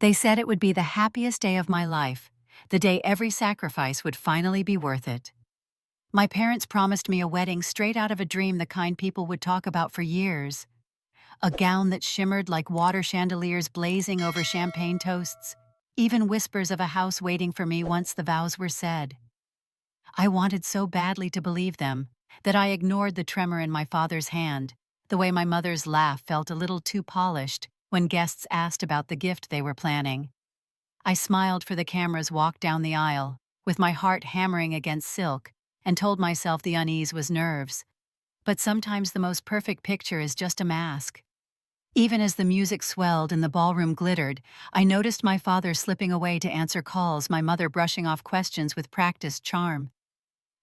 They said it would be the happiest day of my life, the day every sacrifice would finally be worth it. My parents promised me a wedding straight out of a dream, the kind people would talk about for years. A gown that shimmered like water chandeliers blazing over champagne toasts, even whispers of a house waiting for me once the vows were said. I wanted so badly to believe them that I ignored the tremor in my father's hand, the way my mother's laugh felt a little too polished when guests asked about the gift they were planning. I smiled for the camera's walk down the aisle, with my heart hammering against silk, and told myself the unease was nerves. But sometimes the most perfect picture is just a mask. Even as the music swelled and the ballroom glittered, I noticed my father slipping away to answer calls, my mother brushing off questions with practiced charm.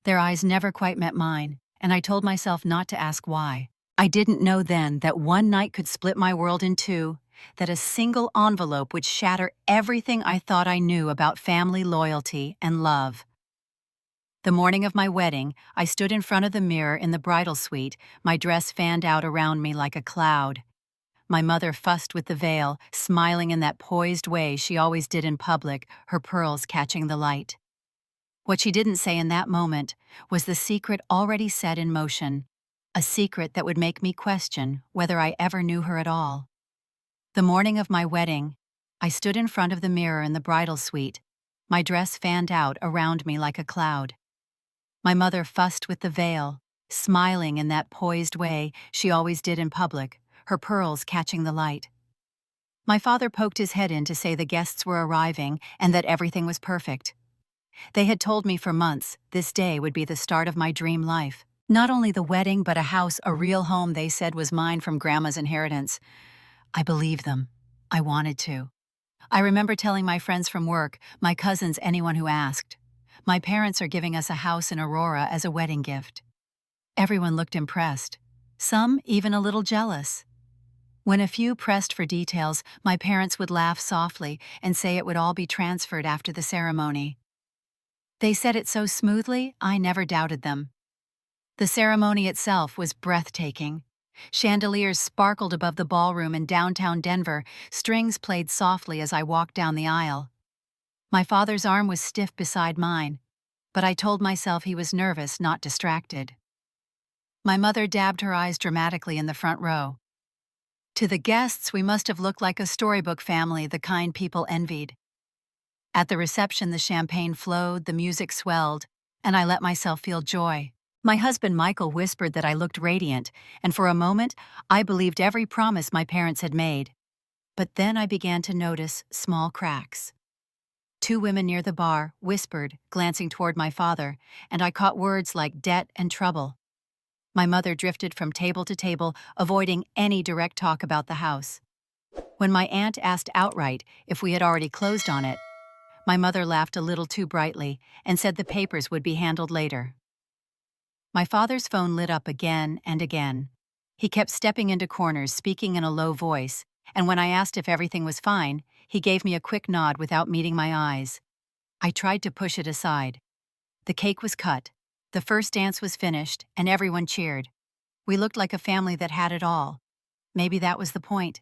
Their eyes never quite met mine, and I told myself not to ask why. I didn't know then that one night could split my world in two, that a single envelope would shatter everything I thought I knew about family loyalty and love. The morning of my wedding, I stood in front of the mirror in the bridal suite, my dress fanned out around me like a cloud. My mother fussed with the veil, smiling in that poised way she always did in public, her pearls catching the light. What she didn't say in that moment was the secret already set in motion, a secret that would make me question whether I ever knew her at all. The morning of my wedding, I stood in front of the mirror in the bridal suite, my dress fanned out around me like a cloud. My mother fussed with the veil, smiling in that poised way she always did in public, her pearls catching the light. My father poked his head in to say the guests were arriving and that everything was perfect. They had told me for months this day would be the start of my dream life. Not only the wedding, but a house, a real home they said was mine from Grandma's inheritance. I believed them. I wanted to. I remember telling my friends from work, my cousins, anyone who asked, "My parents are giving us a house in Aurora as a wedding gift." Everyone looked impressed, some even a little jealous. When a few pressed for details, my parents would laugh softly and say it would all be transferred after the ceremony. They said it so smoothly, I never doubted them. The ceremony itself was breathtaking. Chandeliers sparkled above the ballroom in downtown Denver, strings played softly as I walked down the aisle. My father's arm was stiff beside mine, but I told myself he was nervous, not distracted. My mother dabbed her eyes dramatically in the front row. To the guests, we must have looked like a storybook family, the kind people envied. At the reception, the champagne flowed, the music swelled, and I let myself feel joy. My husband Michael whispered that I looked radiant, and for a moment, I believed every promise my parents had made. But then I began to notice small cracks. Two women near the bar whispered, glancing toward my father, and I caught words like debt and trouble. My mother drifted from table to table, avoiding any direct talk about the house. When my aunt asked outright if we had already closed on it, my mother laughed a little too brightly and said the papers would be handled later. My father's phone lit up again and again. He kept stepping into corners, speaking in a low voice, and when I asked if everything was fine, he gave me a quick nod without meeting my eyes. I tried to push it aside. The cake was cut, the first dance was finished, and everyone cheered. We looked like a family that had it all. Maybe that was the point.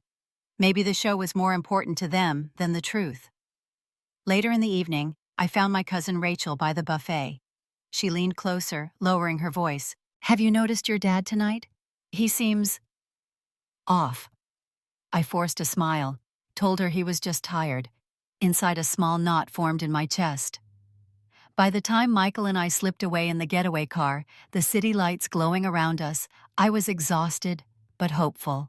Maybe the show was more important to them than the truth. Later in the evening, I found my cousin Rachel by the buffet. She leaned closer, lowering her voice. "Have you noticed your dad tonight? He seems off." I forced a smile, told her he was just tired. Inside, a small knot formed in my chest. By the time Michael and I slipped away in the getaway car, the city lights glowing around us, I was exhausted but hopeful.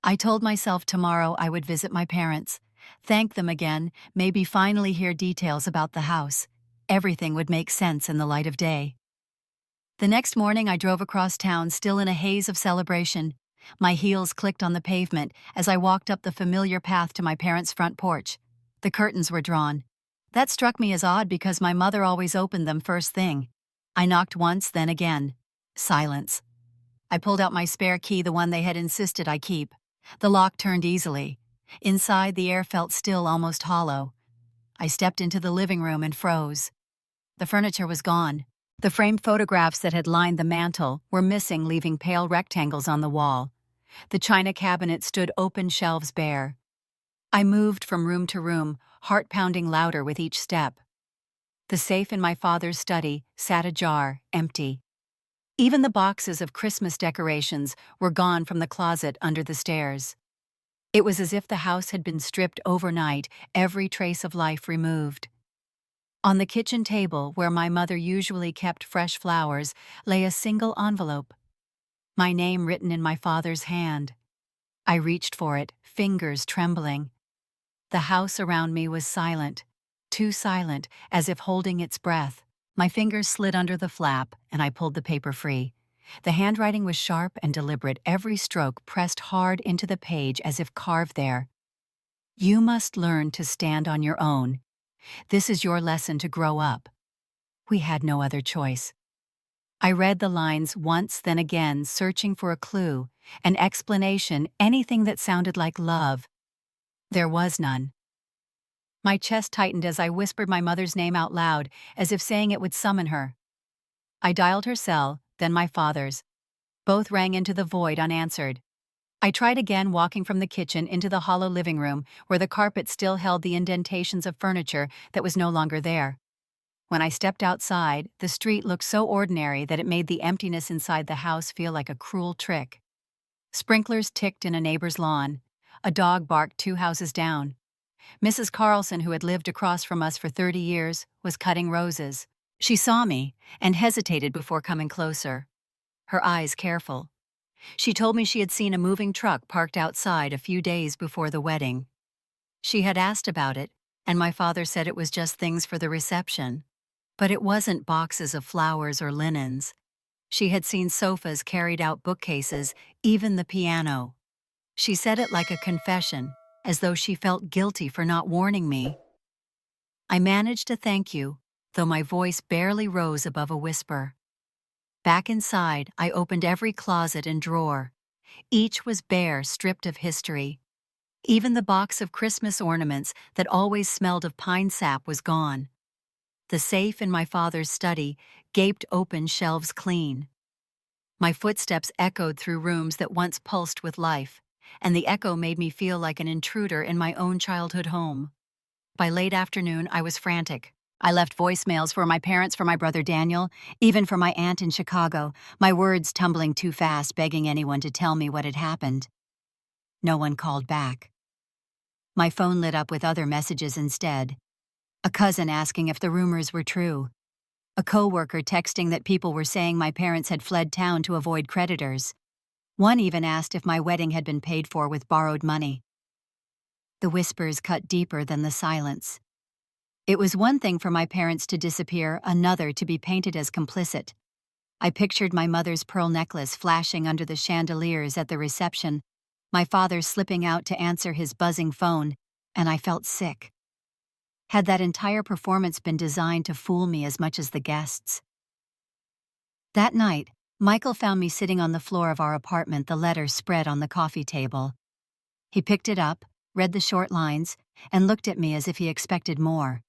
I told myself tomorrow I would visit my parents, thank them again, maybe finally hear details about the house. Everything would make sense in the light of day. The next morning I drove across town, still in a haze of celebration. My heels clicked on the pavement as I walked up the familiar path to my parents' front porch. The curtains were drawn. That struck me as odd because my mother always opened them first thing. I knocked once, then again. Silence. I pulled out my spare key, the one they had insisted I keep. The lock turned easily. Inside, the air felt still, almost hollow. I stepped into the living room and froze. The furniture was gone. The framed photographs that had lined the mantel were missing, leaving pale rectangles on the wall. The china cabinet stood open, shelves bare. I moved from room to room, heart pounding louder with each step. The safe in my father's study sat ajar, empty. Even the boxes of Christmas decorations were gone from the closet under the stairs. It was as if the house had been stripped overnight, every trace of life removed. On the kitchen table, where my mother usually kept fresh flowers, lay a single envelope. My name written in my father's hand. I reached for it, fingers trembling. The house around me was silent, too silent, as if holding its breath. My fingers slid under the flap, and I pulled the paper free. The handwriting was sharp and deliberate, every stroke pressed hard into the page as if carved there. You must learn to stand on your own. This is your lesson to grow up. We had no other choice. I read the lines once, then again, searching for a clue, an explanation, anything that sounded like love. There was none. My chest tightened as I whispered my mother's name out loud, as if saying it would summon her. I dialed her cell, then my father's. Both rang into the void unanswered. I tried again, walking from the kitchen into the hollow living room, where the carpet still held the indentations of furniture that was no longer there. When I stepped outside, the street looked so ordinary that it made the emptiness inside the house feel like a cruel trick. Sprinklers ticked in a neighbor's lawn. A dog barked 2 houses down. Mrs. Carlson, who had lived across from us for 30 years, was cutting roses. She saw me and hesitated before coming closer, her eyes careful. She told me she had seen a moving truck parked outside a few days before the wedding. She had asked about it, and my father said it was just things for the reception. But it wasn't boxes of flowers or linens. She had seen sofas carried out, bookcases, even the piano. She said it like a confession, as though she felt guilty for not warning me. I managed to thank you, though my voice barely rose above a whisper. Back inside, I opened every closet and drawer. Each was bare, stripped of history. Even the box of Christmas ornaments that always smelled of pine sap was gone. The safe in my father's study gaped open, shelves clean. My footsteps echoed through rooms that once pulsed with life, and the echo made me feel like an intruder in my own childhood home. By late afternoon, I was frantic. I left voicemails for my parents, for my brother Daniel, even for my aunt in Chicago, my words tumbling too fast, begging anyone to tell me what had happened. No one called back. My phone lit up with other messages instead. A cousin asking if the rumors were true. A coworker texting that people were saying my parents had fled town to avoid creditors. One even asked if my wedding had been paid for with borrowed money. The whispers cut deeper than the silence. It was one thing for my parents to disappear, another to be painted as complicit. I pictured my mother's pearl necklace flashing under the chandeliers at the reception, my father slipping out to answer his buzzing phone, and I felt sick. Had that entire performance been designed to fool me as much as the guests? That night, Michael found me sitting on the floor of our apartment, the letter spread on the coffee table. He picked it up, read the short lines, and looked at me as if he expected more.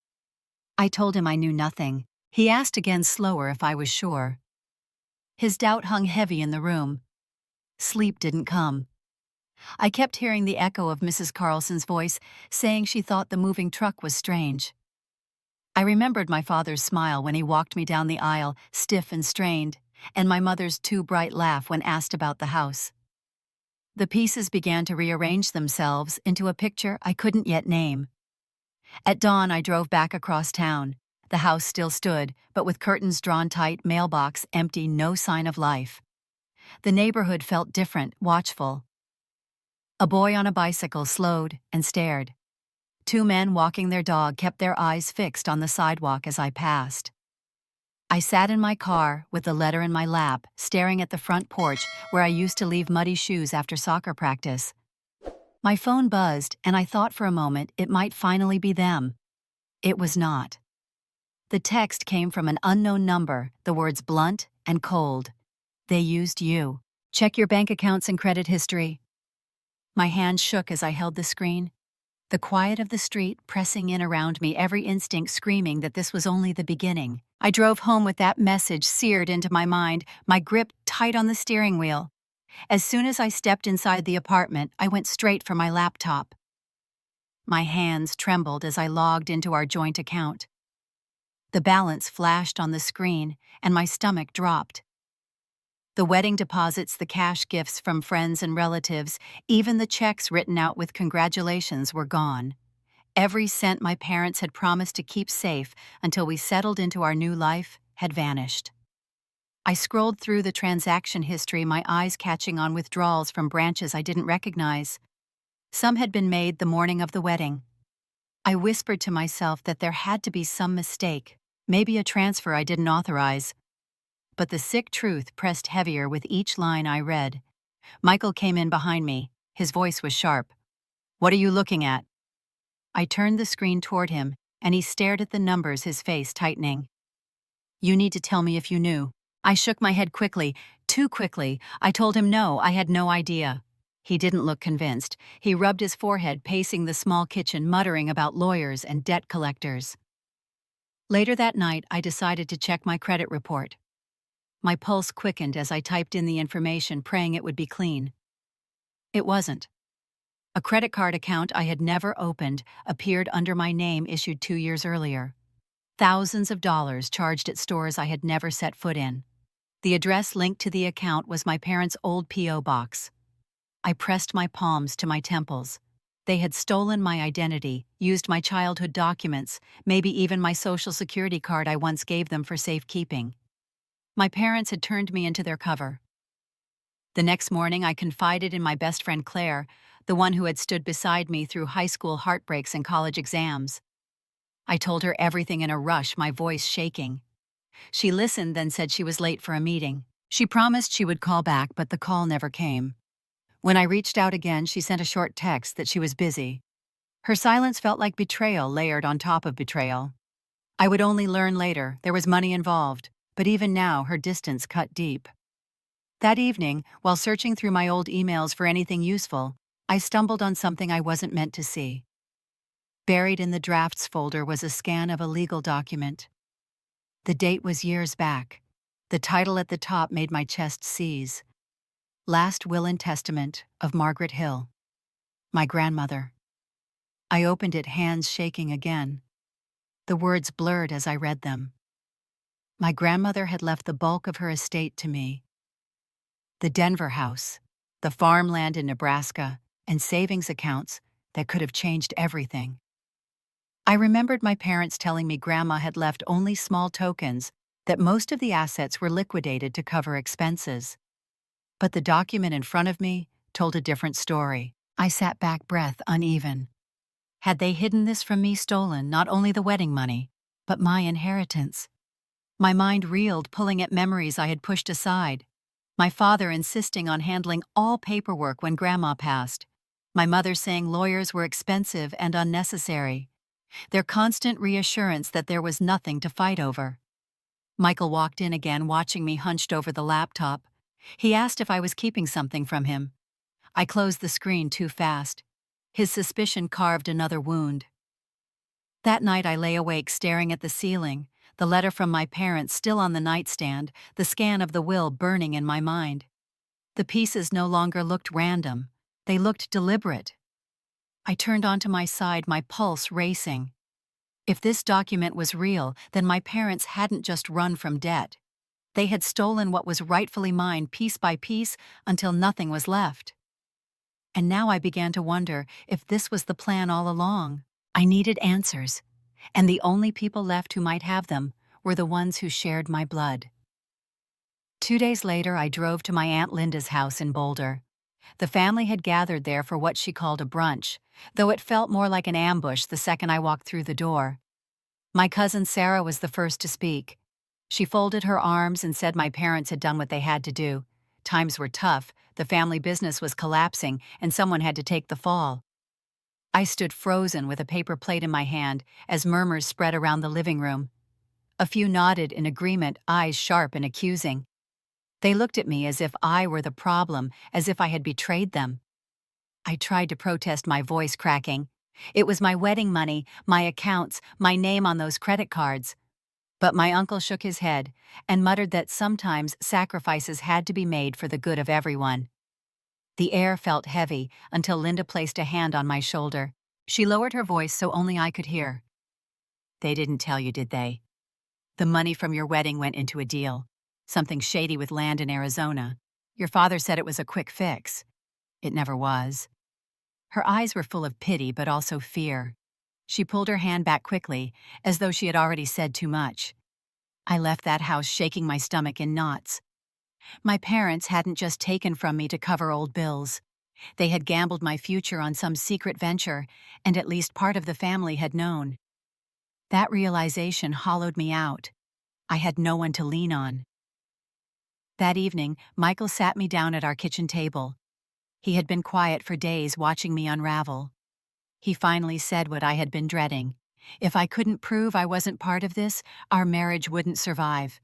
I told him I knew nothing. He asked again, slower, if I was sure. His doubt hung heavy in the room. Sleep didn't come. I kept hearing the echo of Mrs. Carlson's voice, saying she thought the moving truck was strange. I remembered my father's smile when he walked me down the aisle, stiff and strained, and my mother's too bright laugh when asked about the house. The pieces began to rearrange themselves into a picture I couldn't yet name. At dawn, I drove back across town. The house still stood, but with curtains drawn tight, mailbox empty, no sign of life. The neighborhood felt different, watchful. A boy on a bicycle slowed and stared. 2 men walking their dog kept their eyes fixed on the sidewalk as I passed. I sat in my car with the letter in my lap, staring at the front porch where I used to leave muddy shoes after soccer practice. My phone buzzed, and I thought for a moment it might finally be them. It was not. The text came from an unknown number, the words blunt and cold. They used you. Check your bank accounts and credit history. My hand shook as I held the screen. The quiet of the street pressing in around me, every instinct screaming that this was only the beginning. I drove home with that message seared into my mind, my grip tight on the steering wheel. As soon as I stepped inside the apartment, I went straight for my laptop. My hands trembled as I logged into our joint account. The balance flashed on the screen, and my stomach dropped. The wedding deposits, the cash gifts from friends and relatives, even the checks written out with congratulations were gone. Every cent my parents had promised to keep safe until we settled into our new life had vanished. I scrolled through the transaction history, my eyes catching on withdrawals from branches I didn't recognize. Some had been made the morning of the wedding. I whispered to myself that there had to be some mistake, maybe a transfer I didn't authorize. But the sick truth pressed heavier with each line I read. Michael came in behind me. His voice was sharp. "What are you looking at?" I turned the screen toward him, and he stared at the numbers, his face tightening. "You need to tell me if you knew." I shook my head quickly, too quickly. I told him no, I had no idea. He didn't look convinced. He rubbed his forehead, pacing the small kitchen, muttering about lawyers and debt collectors. Later that night, I decided to check my credit report. My pulse quickened as I typed in the information, praying it would be clean. It wasn't. A credit card account I had never opened appeared under my name, issued 2 years earlier. Thousands of dollars charged at stores I had never set foot in. The address linked to the account was my parents' old P.O. box. I pressed my palms to my temples. They had stolen my identity, used my childhood documents, maybe even my social security card I once gave them for safekeeping. My parents had turned me into their cover. The next morning, I confided in my best friend Claire, the one who had stood beside me through high school heartbreaks and college exams. I told her everything in a rush, my voice shaking. She listened, then said she was late for a meeting. She promised she would call back, but the call never came. When I reached out again, she sent a short text that she was busy. Her silence felt like betrayal layered on top of betrayal. I would only learn later there was money involved, but even now her distance cut deep. That evening, while searching through my old emails for anything useful, I stumbled on something I wasn't meant to see. Buried in the drafts folder was a scan of a legal document. The date was years back. The title at the top made my chest seize. Last Will and Testament of Margaret Hill, my grandmother. I opened it, hands shaking again. The words blurred as I read them. My grandmother had left the bulk of her estate to me. The Denver house, the farmland in Nebraska, and savings accounts that could have changed everything. I remembered my parents telling me Grandma had left only small tokens, that most of the assets were liquidated to cover expenses. But the document in front of me told a different story. I sat back, breath uneven. Had they hidden this from me, stolen not only the wedding money, but my inheritance? My mind reeled, pulling at memories I had pushed aside. My father insisting on handling all paperwork when Grandma passed. My mother saying lawyers were expensive and unnecessary. Their constant reassurance that there was nothing to fight over. Michael walked in again, watching me hunched over the laptop. He asked if I was keeping something from him. I closed the screen too fast. His suspicion carved another wound. That night I lay awake, staring at the ceiling, the letter from my parents still on the nightstand, the scan of the will burning in my mind. The pieces no longer looked random. They looked deliberate. I turned onto my side, my pulse racing. If this document was real, then my parents hadn't just run from debt. They had stolen what was rightfully mine piece by piece until nothing was left. And now I began to wonder if this was the plan all along. I needed answers, and the only people left who might have them were the ones who shared my blood. 2 days later, I drove to my Aunt Linda's house in Boulder. The family had gathered there for what she called a brunch, though it felt more like an ambush the second I walked through the door. My cousin Sarah was the first to speak. She folded her arms and said my parents had done what they had to do. Times were tough, the family business was collapsing, and someone had to take the fall. I stood frozen with a paper plate in my hand as murmurs spread around the living room. A few nodded in agreement, eyes sharp and accusing. They looked at me as if I were the problem, as if I had betrayed them. I tried to protest, my voice cracking. It was my wedding money, my accounts, my name on those credit cards. But my uncle shook his head and muttered that sometimes sacrifices had to be made for the good of everyone. The air felt heavy until Linda placed a hand on my shoulder. She lowered her voice so only I could hear. They didn't tell you, did they? The money from your wedding went into a deal. Something shady with land in Arizona. Your father said it was a quick fix. It never was. Her eyes were full of pity but also fear. She pulled her hand back quickly, as though she had already said too much. I left that house shaking my stomach in knots. My parents hadn't just taken from me to cover old bills. They had gambled my future on some secret venture, and at least part of the family had known. That realization hollowed me out. I had no one to lean on. That evening, Michael sat me down at our kitchen table. He had been quiet for days, watching me unravel. He finally said what I had been dreading. If I couldn't prove I wasn't part of this, our marriage wouldn't survive.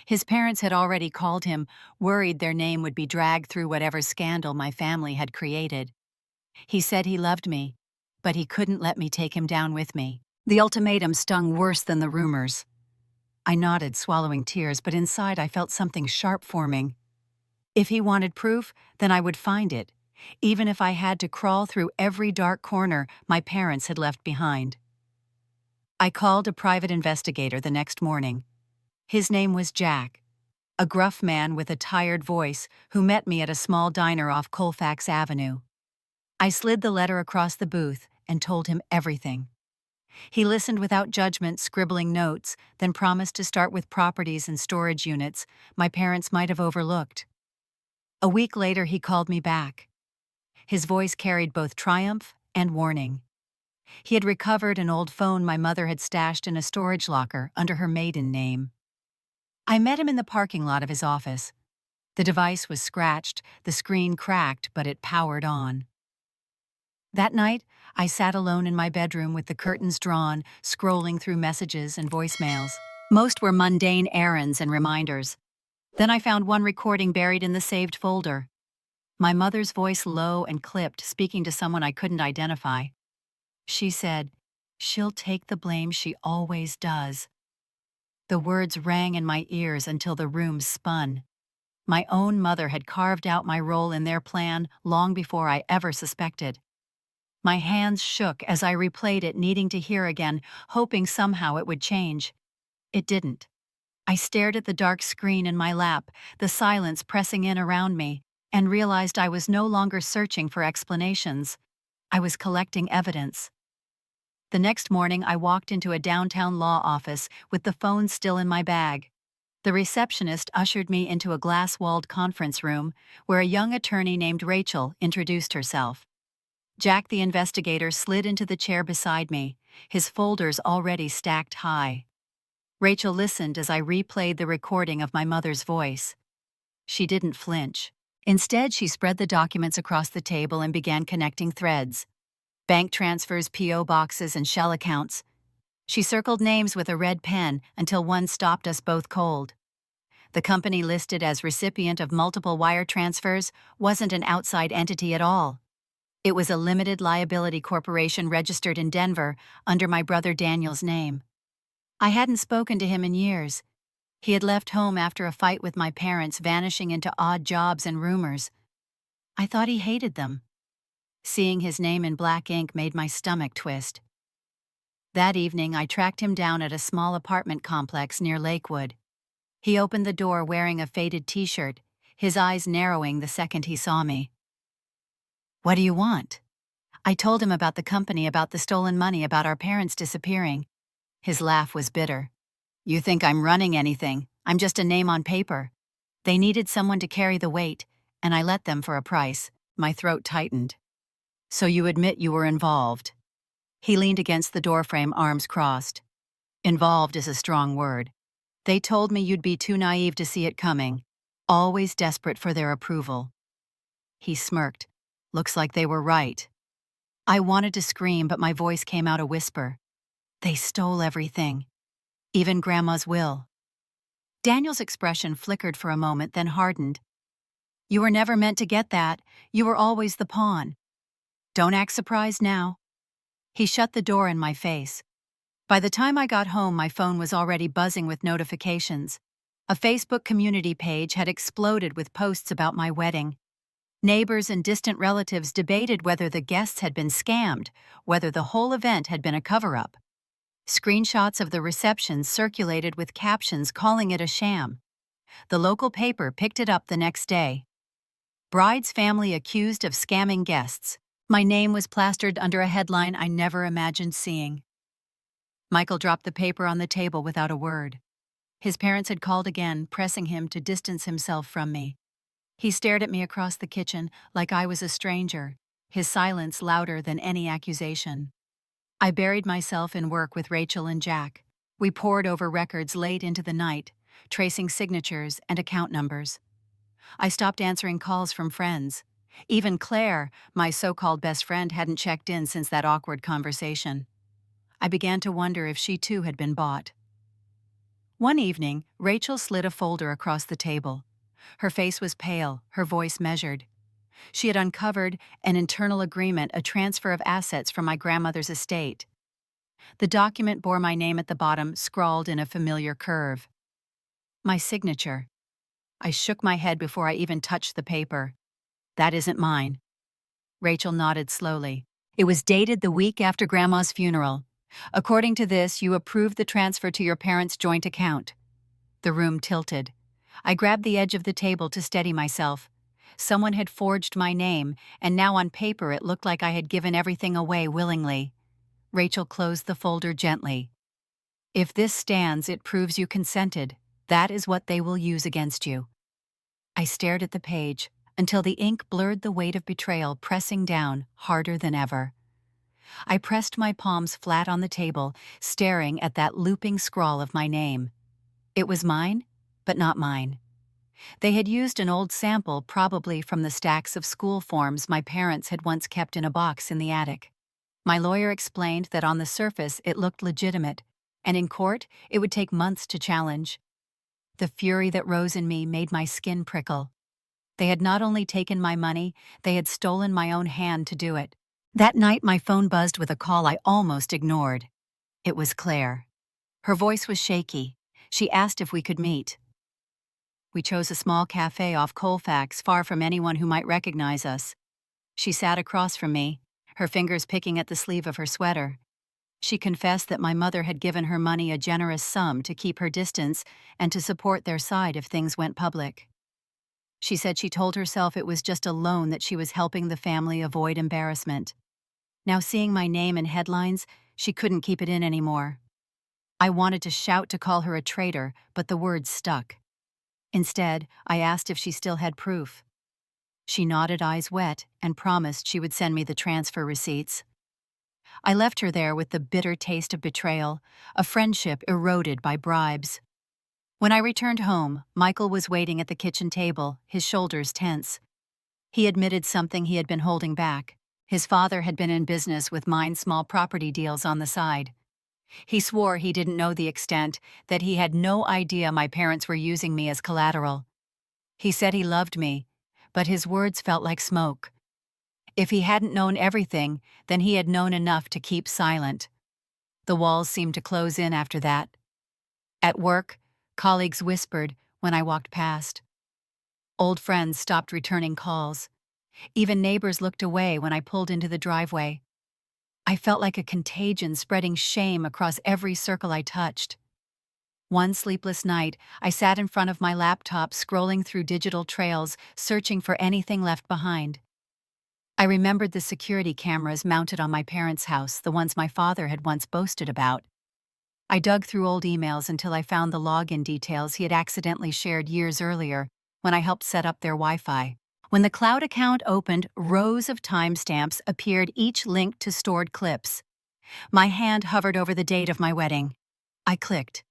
His parents had already called him, worried their name would be dragged through whatever scandal my family had created. He said he loved me, but he couldn't let me take him down with me. The ultimatum stung worse than the rumors. I nodded, swallowing tears, but inside I felt something sharp forming. If he wanted proof, then I would find it, even if I had to crawl through every dark corner my parents had left behind. I called a private investigator the next morning. His name was Jack, a gruff man with a tired voice who met me at a small diner off Colfax Avenue. I slid the letter across the booth and told him everything. He listened without judgment, scribbling notes, then promised to start with properties and storage units my parents might have overlooked. A week later, he called me back. His voice carried both triumph and warning. He had recovered an old phone my mother had stashed in a storage locker under her maiden name. I met him in the parking lot of his office. The device was scratched, the screen cracked, but it powered on. That night, I sat alone in my bedroom with the curtains drawn, scrolling through messages and voicemails. Most were mundane errands and reminders. Then I found one recording buried in the saved folder. My mother's voice, low and clipped, speaking to someone I couldn't identify. She said, "She'll take the blame, she always does." The words rang in my ears until the room spun. My own mother had carved out my role in their plan long before I ever suspected. My hands shook as I replayed it, needing to hear again, hoping somehow it would change. It didn't. I stared at the dark screen in my lap, the silence pressing in around me, and realized I was no longer searching for explanations. I was collecting evidence. The next morning, I walked into a downtown law office with the phone still in my bag. The receptionist ushered me into a glass-walled conference room where a young attorney named Rachel introduced herself. Jack the investigator slid into the chair beside me, his folders already stacked high. Rachel listened as I replayed the recording of my mother's voice. She didn't flinch. Instead, she spread the documents across the table and began connecting threads. Bank transfers, P.O. boxes, and shell accounts. She circled names with a red pen until one stopped us both cold. The company listed as recipient of multiple wire transfers wasn't an outside entity at all. It was a limited liability corporation registered in Denver under my brother Daniel's name. I hadn't spoken to him in years. He had left home after a fight with my parents, vanishing into odd jobs and rumors. I thought he hated them. Seeing his name in black ink made my stomach twist. That evening, I tracked him down at a small apartment complex near Lakewood. He opened the door wearing a faded t-shirt, his eyes narrowing the second he saw me. "What do you want?" I told him about the company, about the stolen money, about our parents disappearing. His laugh was bitter. "You think I'm running anything? I'm just a name on paper." They needed someone to carry the weight, and I let them for a price. My throat tightened. "So you admit you were involved?" He leaned against the doorframe, arms crossed. "Involved is a strong word. They told me you'd be too naive to see it coming, always desperate for their approval." He smirked. "Looks like they were right." I wanted to scream, but my voice came out a whisper. "They stole everything. Even Grandma's will." Daniel's expression flickered for a moment, then hardened. "You were never meant to get that. You were always the pawn. Don't act surprised now." He shut the door in my face. By the time I got home, my phone was already buzzing with notifications. A Facebook community page had exploded with posts about my wedding. Neighbors and distant relatives debated whether the guests had been scammed, whether the whole event had been a cover-up. Screenshots of the reception circulated with captions calling it a sham. The local paper picked it up the next day. Bride's family accused of scamming guests. My name was plastered under a headline I never imagined seeing. Michael dropped the paper on the table without a word. His parents had called again, pressing him to distance himself from me. He stared at me across the kitchen like I was a stranger, his silence louder than any accusation. I buried myself in work with Rachel and Jack. We pored over records late into the night, tracing signatures and account numbers. I stopped answering calls from friends. Even Claire, my so-called best friend, hadn't checked in since that awkward conversation. I began to wonder if she too had been bought. One evening, Rachel slid a folder across the table. Her face was pale, her voice measured. She had uncovered an internal agreement, a transfer of assets from my grandmother's estate. The document bore my name at the bottom, scrawled in a familiar curve. My signature. I shook my head before I even touched the paper. That isn't mine. Rachel nodded slowly. It was dated the week after Grandma's funeral. According to this, you approved the transfer to your parents' joint account. The room tilted. I grabbed the edge of the table to steady myself. Someone had forged my name, and now on paper it looked like I had given everything away willingly. Rachel closed the folder gently. If this stands, it proves you consented. That is what they will use against you. I stared at the page until the ink blurred the weight of betrayal pressing down harder than ever. I pressed my palms flat on the table, staring at that looping scrawl of my name. It was mine, but not mine. They had used an old sample, probably from the stacks of school forms my parents had once kept in a box in the attic. My lawyer explained that on the surface it looked legitimate, and in court it would take months to challenge. The fury that rose in me made my skin prickle. They had not only taken my money, they had stolen my own hand to do it. That night my phone buzzed with a call I almost ignored. It was Claire. Her voice was shaky. She asked if we could meet. We chose a small cafe off Colfax, far from anyone who might recognize us. She sat across from me, her fingers picking at the sleeve of her sweater. She confessed that my mother had given her money a generous sum to keep her distance and to support their side if things went public. She said she told herself it was just a loan that she was helping the family avoid embarrassment. Now seeing my name in headlines, she couldn't keep it in anymore. I wanted to shout to call her a traitor, but the words stuck. Instead, I asked if she still had proof. She nodded, eyes wet, and promised she would send me the transfer receipts. I left her there with the bitter taste of betrayal, a friendship eroded by bribes. When I returned home, Michael was waiting at the kitchen table, his shoulders tense. He admitted something he had been holding back. His father had been in business with mine small property deals on the side. He swore he didn't know the extent, that he had no idea my parents were using me as collateral. He said he loved me, but his words felt like smoke. If he hadn't known everything, then he had known enough to keep silent. The walls seemed to close in after that. At work, colleagues whispered when I walked past. Old friends stopped returning calls. Even neighbors looked away when I pulled into the driveway. I felt like a contagion spreading shame across every circle I touched. One sleepless night, I sat in front of my laptop scrolling through digital trails, searching for anything left behind. I remembered the security cameras mounted on my parents' house, the ones my father had once boasted about. I dug through old emails until I found the login details he had accidentally shared years earlier when I helped set up their Wi-Fi. When the cloud account opened, rows of timestamps appeared, each linked to stored clips. My hand hovered over the date of my wedding. I clicked.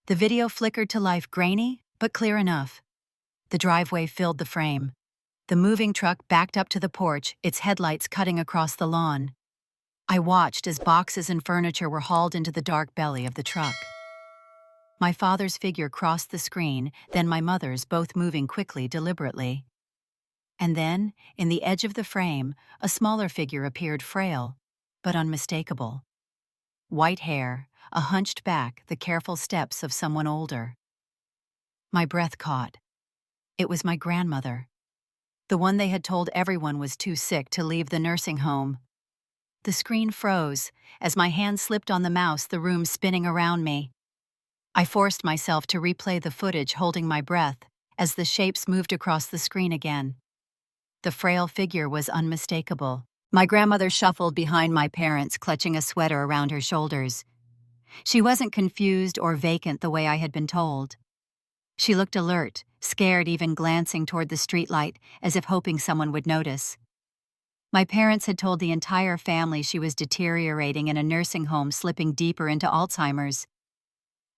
The video flickered to life, grainy, but clear enough. The driveway filled the frame. The moving truck backed up to the porch, its headlights cutting across the lawn. I watched as boxes and furniture were hauled into the dark belly of the truck. My father's figure crossed the screen, then my mother's, both moving quickly, deliberately. And then, in the edge of the frame, a smaller figure appeared, frail, but unmistakable. White hair, a hunched back, the careful steps of someone older. My breath caught. It was my grandmother. the one they had told everyone was too sick to leave the nursing home. The screen froze as my hand slipped on the mouse, the room spinning around me. I forced myself to replay the footage, holding my breath, as the shapes moved across the screen again. The frail figure was unmistakable. My grandmother shuffled behind my parents, clutching a sweater around her shoulders. She wasn't confused or vacant the way I had been told. She looked alert, scared, even glancing toward the streetlight, as if hoping someone would notice. My parents had told the entire family she was deteriorating in a nursing home, slipping deeper into Alzheimer's.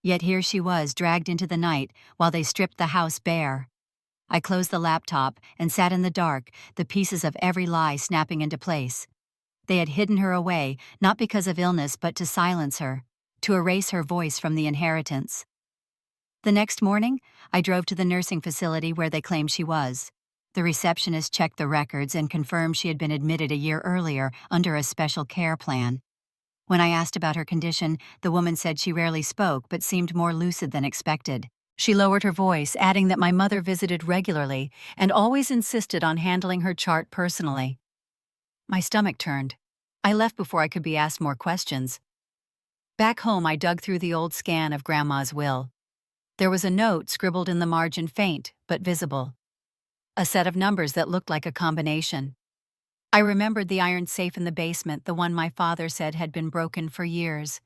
Yet here she was, dragged into the night while they stripped the house bare. I closed the laptop and sat in the dark, the pieces of every lie snapping into place. They had hidden her away, not because of illness but to silence her, to erase her voice from the inheritance. The next morning, I drove to the nursing facility where they claimed she was. The receptionist checked the records and confirmed she had been admitted a year earlier under a special care plan. When I asked about her condition, the woman said she rarely spoke but seemed more lucid than expected. She lowered her voice, adding that my mother visited regularly and always insisted on handling her chart personally. My stomach turned. I left before I could be asked more questions. Back home, I dug through the old scan of Grandma's will. There was a note scribbled in the margin, faint but visible. A set of numbers that looked like a combination. I remembered the iron safe in the basement, the one my father said had been broken for years.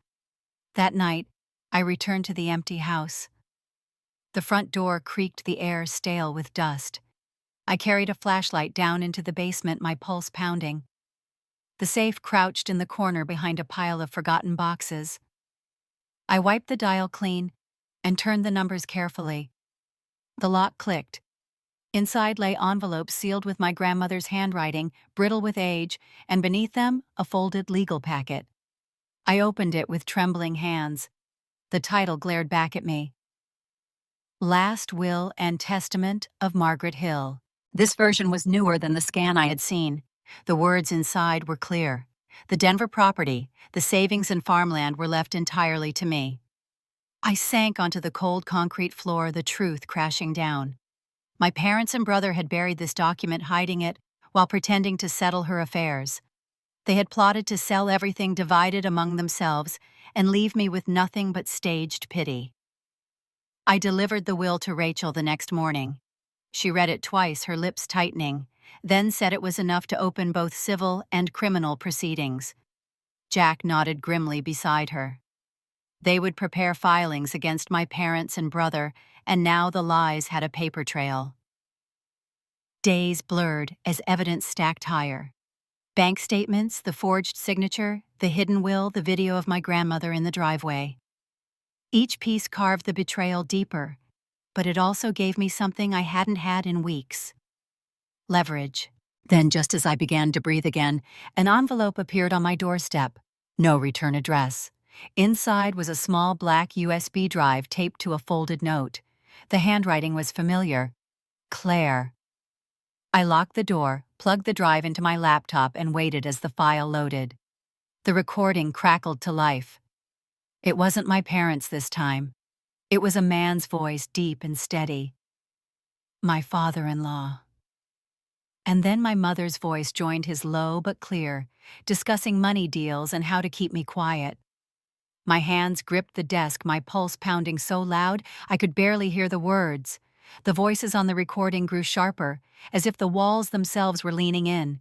That night, I returned to the empty house. The front door creaked, the air stale with dust. I carried a flashlight down into the basement, my pulse pounding. The safe crouched in the corner behind a pile of forgotten boxes. I wiped the dial clean and turned the numbers carefully. The lock clicked. Inside lay envelopes sealed with my grandmother's handwriting, brittle with age, and beneath them, a folded legal packet. I opened it with trembling hands. The title glared back at me. Last Will and Testament of Margaret Hill. This version was newer than the scan I had seen. The words inside were clear. The Denver property, the savings and farmland were left entirely to me. I sank onto the cold concrete floor, the truth crashing down. My parents and brother had buried this document, hiding it while pretending to settle her affairs. They had plotted to sell everything, divided among themselves, and leave me with nothing but staged pity. I delivered the will to Rachel the next morning. She read it twice, her lips tightening, then said it was enough to open both civil and criminal proceedings. Jack nodded grimly beside her. They would prepare filings against my parents and brother, and now the lies had a paper trail. Days blurred as evidence stacked higher. Bank statements, the forged signature, the hidden will, the video of my grandmother in the driveway. Each piece carved the betrayal deeper, but it also gave me something I hadn't had in weeks. Leverage. Then, just as I began to breathe again, an envelope appeared on my doorstep. No return address. Inside was a small black USB drive taped to a folded note. The handwriting was familiar. Claire. I locked the door, plugged the drive into my laptop, and waited as the file loaded. The recording crackled to life. It wasn't my parents this time. It was a man's voice, deep and steady. My father-in-law. And then my mother's voice joined his, low but clear, discussing money deals and how to keep me quiet. My hands gripped the desk, my pulse pounding so loud I could barely hear the words. The voices on the recording grew sharper, as if the walls themselves were leaning in.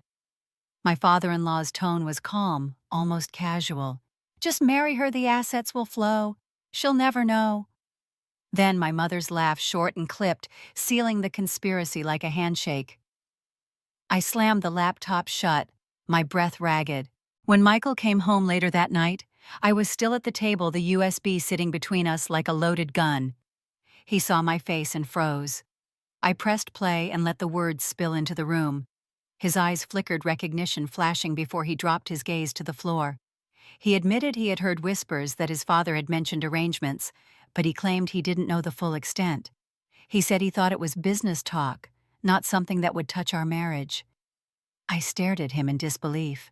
My father-in-law's tone was calm, almost casual. Just marry her, the assets will flow. She'll never know. Then my mother's laugh, short and clipped, sealing the conspiracy like a handshake. I slammed the laptop shut, my breath ragged. When Michael came home later that night, I was still at the table, the USB sitting between us like a loaded gun. He saw my face and froze. I pressed play and let the words spill into the room. His eyes flickered, recognition flashing before he dropped his gaze to the floor. He admitted he had heard whispers that his father had mentioned arrangements, but he claimed he didn't know the full extent. He said he thought it was business talk, not something that would touch our marriage. I stared at him in disbelief.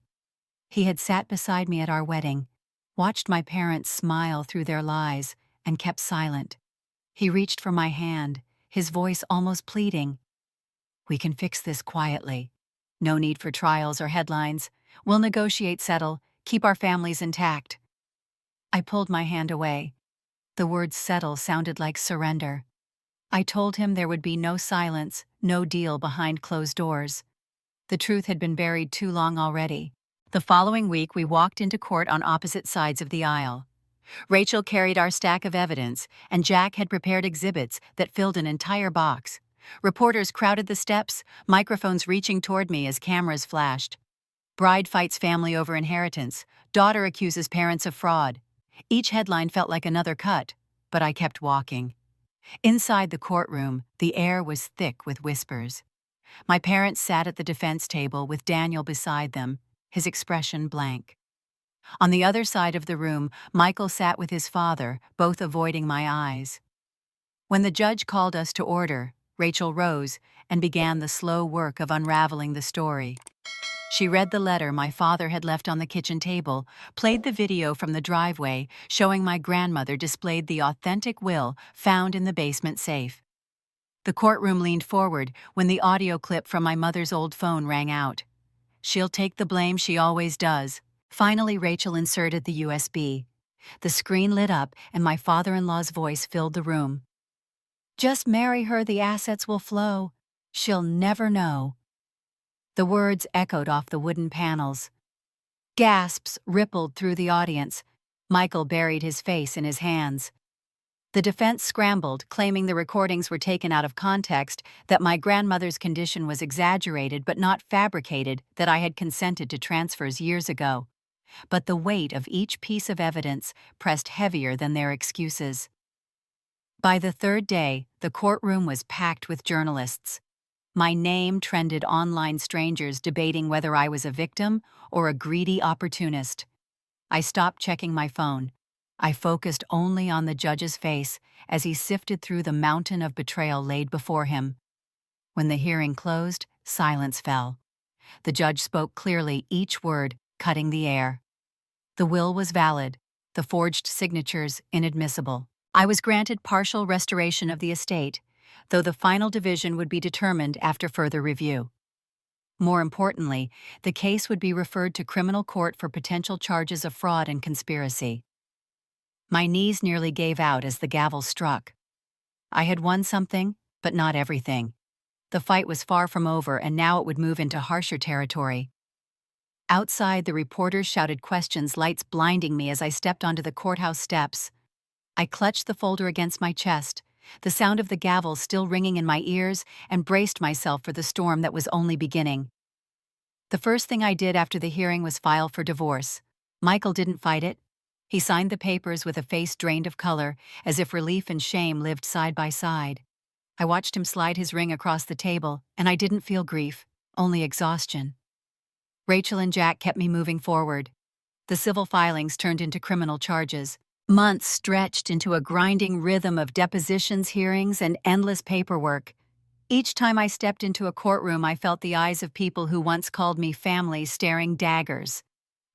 He had sat beside me at our wedding, watched my parents smile through their lies, and kept silent. He reached for my hand, his voice almost pleading. We can fix this quietly. No need for trials or headlines. We'll negotiate, settle, keep our families intact. I pulled my hand away. The word settle sounded like surrender. I told him there would be no silence, no deal behind closed doors. The truth had been buried too long already. The following week, we walked into court on opposite sides of the aisle. Rachel carried our stack of evidence, and Jack had prepared exhibits that filled an entire box. Reporters crowded the steps, microphones reaching toward me as cameras flashed. Bride fights family over inheritance. Daughter accuses parents of fraud. Each headline felt like another cut, but I kept walking. Inside the courtroom, the air was thick with whispers. My parents sat at the defense table with Daniel beside them, his expression blank. On the other side of the room, Michael sat with his father, both avoiding my eyes. When the judge called us to order, Rachel rose and began the slow work of unraveling the story. She read the letter my father had left on the kitchen table, played the video from the driveway showing my grandmother displayed the authentic will found in the basement safe. The courtroom leaned forward when the audio clip from my mother's old phone rang out. "She'll take the blame, she always does." Finally, Rachel inserted the USB. The screen lit up and my father-in-law's voice filled the room. "Just marry her, the assets will flow. She'll never know." The words echoed off the wooden panels. Gasps rippled through the audience. Michael buried his face in his hands. The defense scrambled, claiming the recordings were taken out of context, that my grandmother's condition was exaggerated but not fabricated, that I had consented to transfers years ago. But the weight of each piece of evidence pressed heavier than their excuses. By the third day, the courtroom was packed with journalists. My name trended online, strangers debating whether I was a victim or a greedy opportunist. I stopped checking my phone. I focused only on the judge's face as he sifted through the mountain of betrayal laid before him. When the hearing closed, silence fell. The judge spoke clearly, each word cutting the air. The will was valid, the forged signatures inadmissible. I was granted partial restoration of the estate, though the final division would be determined after further review. More importantly, the case would be referred to criminal court for potential charges of fraud and conspiracy. My knees nearly gave out as the gavel struck. I had won something, but not everything. The fight was far from over, and now it would move into harsher territory. Outside, the reporters shouted questions, lights blinding me as I stepped onto the courthouse steps. I clutched the folder against my chest, the sound of the gavel still ringing in my ears, and braced myself for the storm that was only beginning. The first thing I did after the hearing was file for divorce. Michael didn't fight it. He signed the papers with a face drained of color, as if relief and shame lived side by side. I watched him slide his ring across the table, and I didn't feel grief, only exhaustion. Rachel and Jack kept me moving forward. The civil filings turned into criminal charges. Months stretched into a grinding rhythm of depositions, hearings, and endless paperwork. Each time I stepped into a courtroom, I felt the eyes of people who once called me family staring daggers.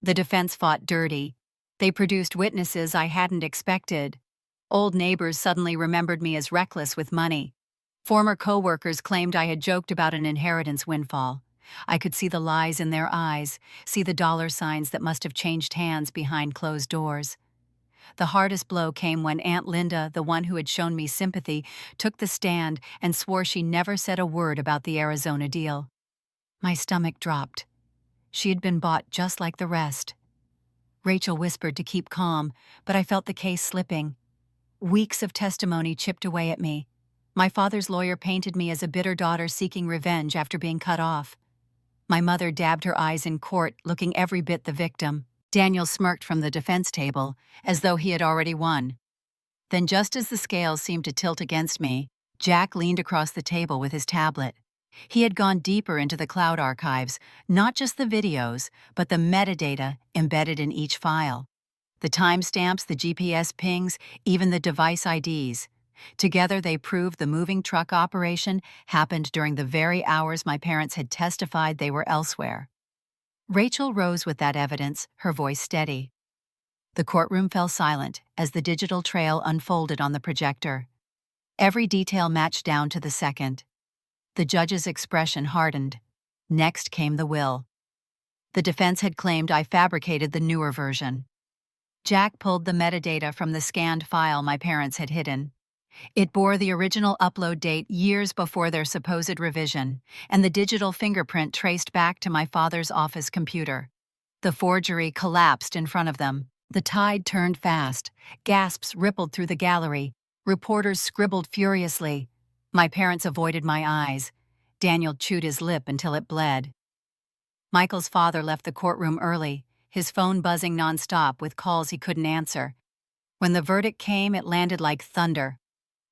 The defense fought dirty. They produced witnesses I hadn't expected. Old neighbors suddenly remembered me as reckless with money. Former co-workers claimed I had joked about an inheritance windfall. I could see the lies in their eyes, see the dollar signs that must have changed hands behind closed doors. The hardest blow came when Aunt Linda, the one who had shown me sympathy, took the stand and swore she never said a word about the Arizona deal. My stomach dropped. She had been bought just like the rest. Rachel whispered to keep calm, but I felt the case slipping. Weeks of testimony chipped away at me. My father's lawyer painted me as a bitter daughter seeking revenge after being cut off. My mother dabbed her eyes in court, looking every bit the victim. Daniel smirked from the defense table, as though he had already won. Then, just as the scales seemed to tilt against me, Jack leaned across the table with his tablet. He had gone deeper into the cloud archives, not just the videos, but the metadata embedded in each file. The timestamps, the GPS pings, even the device IDs. Together they proved the moving truck operation happened during the very hours my parents had testified they were elsewhere. Rachel rose with that evidence, her voice steady. The courtroom fell silent as the digital trail unfolded on the projector. Every detail matched down to the second. The judge's expression hardened. Next came the will. The defense had claimed I fabricated the newer version. Jack pulled the metadata from the scanned file my parents had hidden. It bore the original upload date years before their supposed revision, and the digital fingerprint traced back to my father's office computer. The forgery collapsed in front of them. The tide turned fast. Gasps rippled through the gallery. Reporters scribbled furiously. My parents avoided my eyes. Daniel chewed his lip until it bled. Michael's father left the courtroom early, his phone buzzing nonstop with calls he couldn't answer. When the verdict came, it landed like thunder.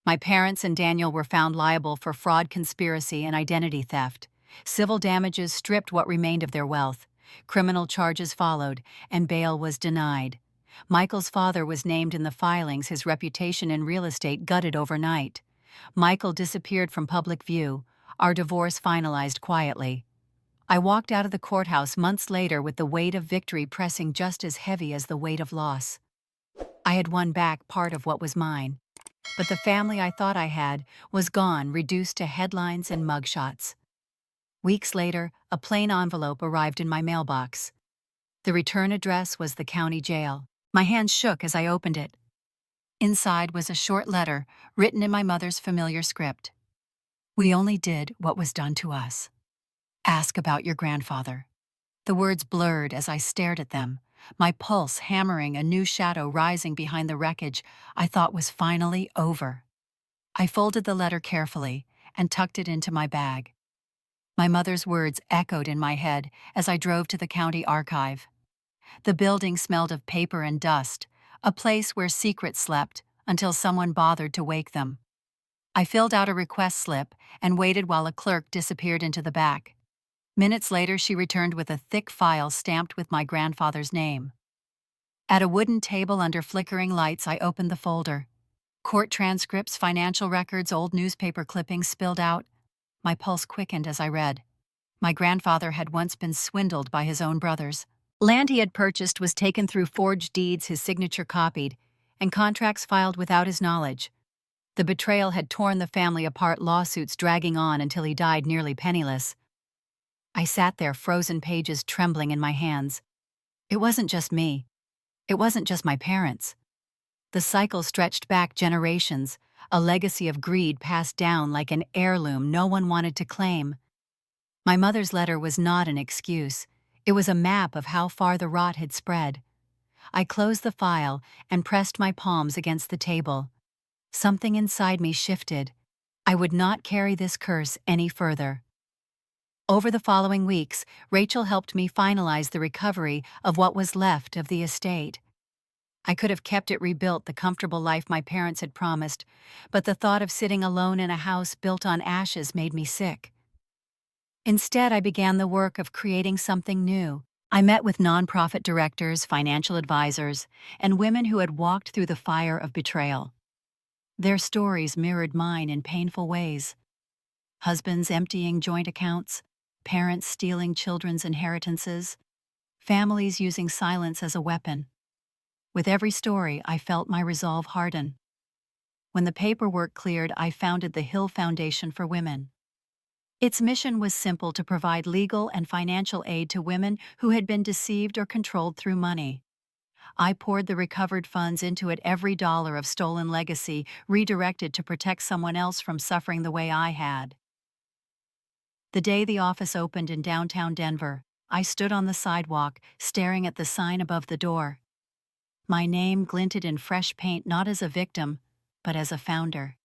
My parents and Daniel were found liable for fraud, conspiracy, and identity theft. Civil damages stripped what remained of their wealth. Criminal charges followed, and bail was denied. Michael's father was named in the filings, his reputation in real estate gutted overnight. Michael disappeared from public view. Our divorce finalized quietly. I walked out of the courthouse months later with the weight of victory pressing just as heavy as the weight of loss. I had won back part of what was mine, but the family I thought I had was gone, reduced to headlines and mugshots. Weeks later, a plain envelope arrived in my mailbox. The return address was the county jail. My hands shook as I opened it. Inside was a short letter, written in my mother's familiar script. "We only did what was done to us. Ask about your grandfather." The words blurred as I stared at them, my pulse hammering, a new shadow rising behind the wreckage I thought was finally over. I folded the letter carefully and tucked it into my bag. My mother's words echoed in my head as I drove to the county archive. The building smelled of paper and dust, a place where secrets slept until someone bothered to wake them. I filled out a request slip and waited while a clerk disappeared into the back. Minutes later, she returned with a thick file stamped with my grandfather's name. At a wooden table under flickering lights, I opened the folder. Court transcripts, financial records, old newspaper clippings spilled out. My pulse quickened as I read. My grandfather had once been swindled by his own brothers. Land he had purchased was taken through forged deeds, his signature copied, and contracts filed without his knowledge. The betrayal had torn the family apart, lawsuits dragging on until he died nearly penniless. I sat there, frozen pages trembling in my hands. It wasn't just me. It wasn't just my parents. The cycle stretched back generations, a legacy of greed passed down like an heirloom no one wanted to claim. My mother's letter was not an excuse. It was a map of how far the rot had spread. I closed the file and pressed my palms against the table. Something inside me shifted. I would not carry this curse any further. Over the following weeks, Rachel helped me finalize the recovery of what was left of the estate. I could have kept it rebuilt, the comfortable life my parents had promised, but the thought of sitting alone in a house built on ashes made me sick. Instead, I began the work of creating something new. I met with nonprofit directors, financial advisors, and women who had walked through the fire of betrayal. Their stories mirrored mine in painful ways. Husbands emptying joint accounts, parents stealing children's inheritances, families using silence as a weapon. With every story, I felt my resolve harden. When the paperwork cleared, I founded the Hill Foundation for Women. Its mission was simple: to provide legal and financial aid to women who had been deceived or controlled through money. I poured the recovered funds into it, every dollar of stolen legacy redirected to protect someone else from suffering the way I had. The day the office opened in downtown Denver, I stood on the sidewalk, staring at the sign above the door. My name glinted in fresh paint, not as a victim, but as a founder.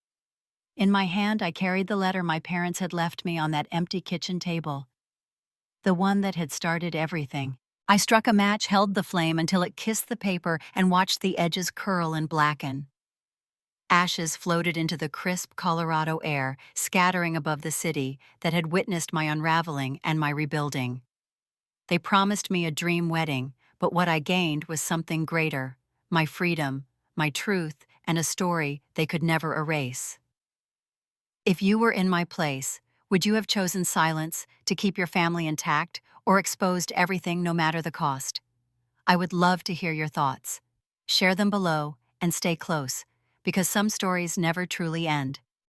In my hand, I carried the letter my parents had left me on that empty kitchen table. The one that had started everything. I struck a match, held the flame until it kissed the paper, and watched the edges curl and blacken. Ashes floated into the crisp Colorado air, scattering above the city that had witnessed my unraveling and my rebuilding. They promised me a dream wedding, but what I gained was something greater: my freedom, my truth, and a story they could never erase. If you were in my place, would you have chosen silence to keep your family intact, or exposed everything no matter the cost? I would love to hear your thoughts. Share them below and stay close, because some stories never truly end.